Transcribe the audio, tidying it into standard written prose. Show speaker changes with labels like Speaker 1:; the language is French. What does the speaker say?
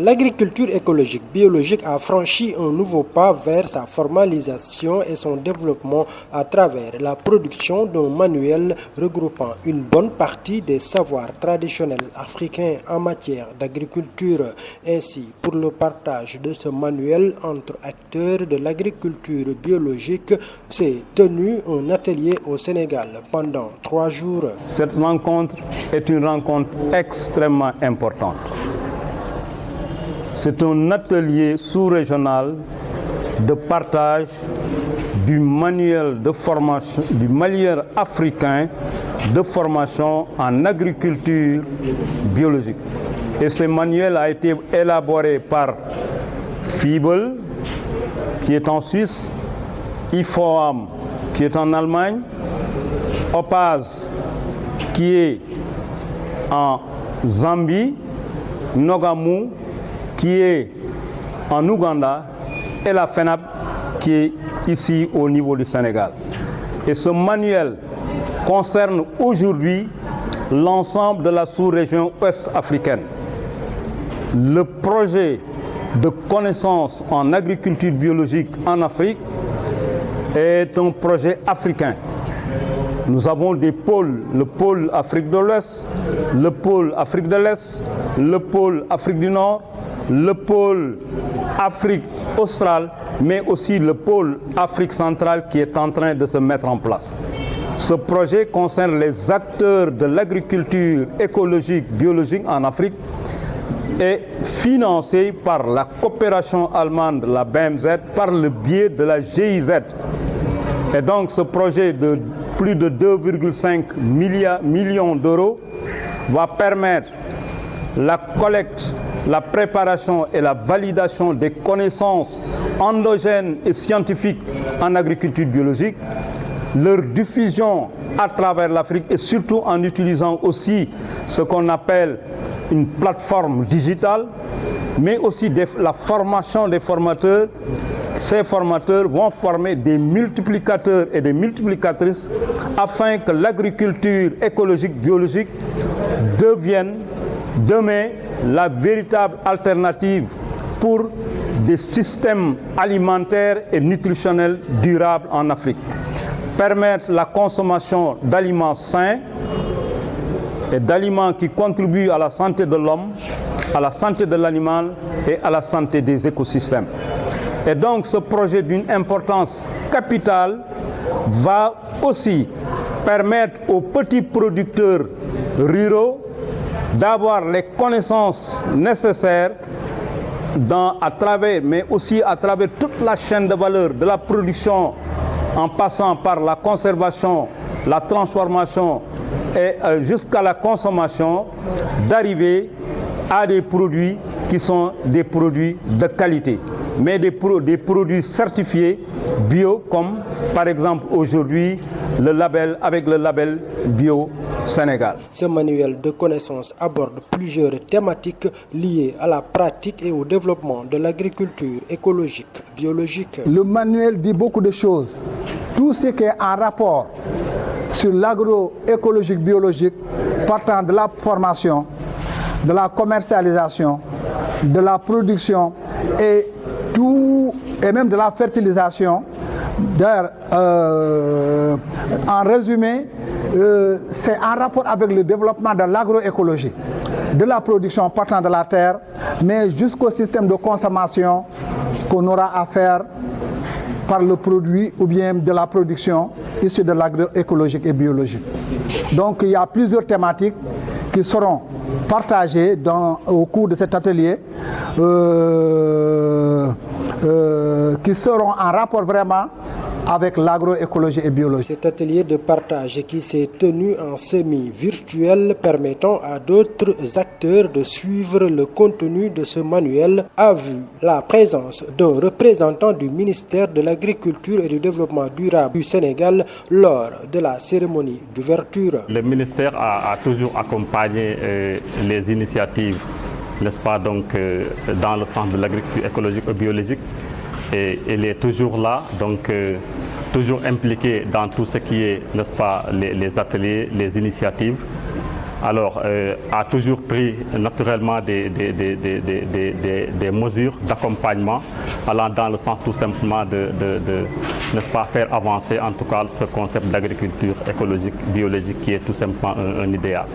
Speaker 1: L'agriculture écologique biologique a franchi un nouveau pas vers sa formalisation et son développement à travers la production d'un manuel regroupant une bonne partie des savoirs traditionnels africains en matière d'agriculture. Ainsi, pour le partage de ce manuel entre acteurs de l'agriculture biologique, s'est tenu un atelier au Sénégal pendant 3 jours.
Speaker 2: Cette rencontre est une rencontre extrêmement importante. C'est un atelier sous-régional de partage du manuel de formation, du manuel africain de formation en agriculture biologique. Et ce manuel a été élaboré par FIBL, qui est en Suisse, IFOAM, qui est en Allemagne, OPAZ, qui est en Zambie, Nogamu, qui est en Ouganda, et la FENAB, qui est ici au niveau du Sénégal. Et ce manuel concerne aujourd'hui l'ensemble de la sous-région ouest africaine. Le projet de connaissance en agriculture biologique en Afrique est un projet africain. Nous avons des pôles, le pôle Afrique de l'Ouest, le pôle Afrique de l'Est, le pôle Afrique du Nord, le pôle Afrique australe, mais aussi le pôle Afrique centrale qui est en train de se mettre en place. Ce projet concerne les acteurs de l'agriculture écologique biologique en Afrique et financé par la coopération allemande, la BMZ, par le biais de la GIZ. Et donc ce projet de plus de 2,5 millions d'euros va permettre la collecte, la préparation et la validation des connaissances endogènes et scientifiques en agriculture biologique, leur diffusion à travers l'Afrique et surtout en utilisant aussi ce qu'on appelle une plateforme digitale, mais aussi la formation des formateurs. Ces formateurs vont former des multiplicateurs et des multiplicatrices afin que l'agriculture écologique biologique devienne demain la véritable alternative pour des systèmes alimentaires et nutritionnels durables en Afrique. Permettre la consommation d'aliments sains et d'aliments qui contribuent à la santé de l'homme, à la santé de l'animal et à la santé des écosystèmes. Et donc ce projet d'une importance capitale va aussi permettre aux petits producteurs ruraux d'avoir les connaissances nécessaires mais aussi à travers toute la chaîne de valeur de la production en passant par la conservation, la transformation et jusqu'à la consommation, d'arriver à des produits qui sont des produits de qualité, mais des produits certifiés bio, comme par exemple aujourd'hui avec le label Bio Sénégal.
Speaker 1: Ce manuel de connaissances aborde plusieurs thématiques liées à la pratique et au développement de l'agriculture écologique, biologique.
Speaker 3: Le manuel dit beaucoup de choses. Tout ce qui est en rapport sur l'agroécologique biologique, partant de la formation, de la commercialisation, de la production et même de la fertilisation. En résumé, c'est en rapport avec le développement de l'agroécologie, de la production partant de la terre, mais jusqu'au système de consommation qu'on aura à faire par le produit ou bien de la production issue de l'agroécologique et biologique. Donc il y a plusieurs thématiques qui seront partagées au cours de cet atelier, qui seront en rapport vraiment avec l'agroécologie et biologie.
Speaker 1: Cet atelier de partage qui s'est tenu en semi-virtuel permettant à d'autres acteurs de suivre le contenu de ce manuel a vu la présence d'un représentant du ministère de l'Agriculture et du Développement durable du Sénégal lors de la cérémonie d'ouverture.
Speaker 4: Le ministère a toujours accompagné les initiatives, n'est-ce pas, donc dans le sens de l'agriculture écologique et biologique. Et il est toujours là, donc toujours impliqué dans tout ce qui est, n'est-ce pas, les ateliers, les initiatives. alors a toujours pris naturellement des mesures d'accompagnement allant dans le sens tout simplement n'est-ce pas, faire avancer en tout cas ce concept d'agriculture écologique, biologique qui est tout simplement un idéal.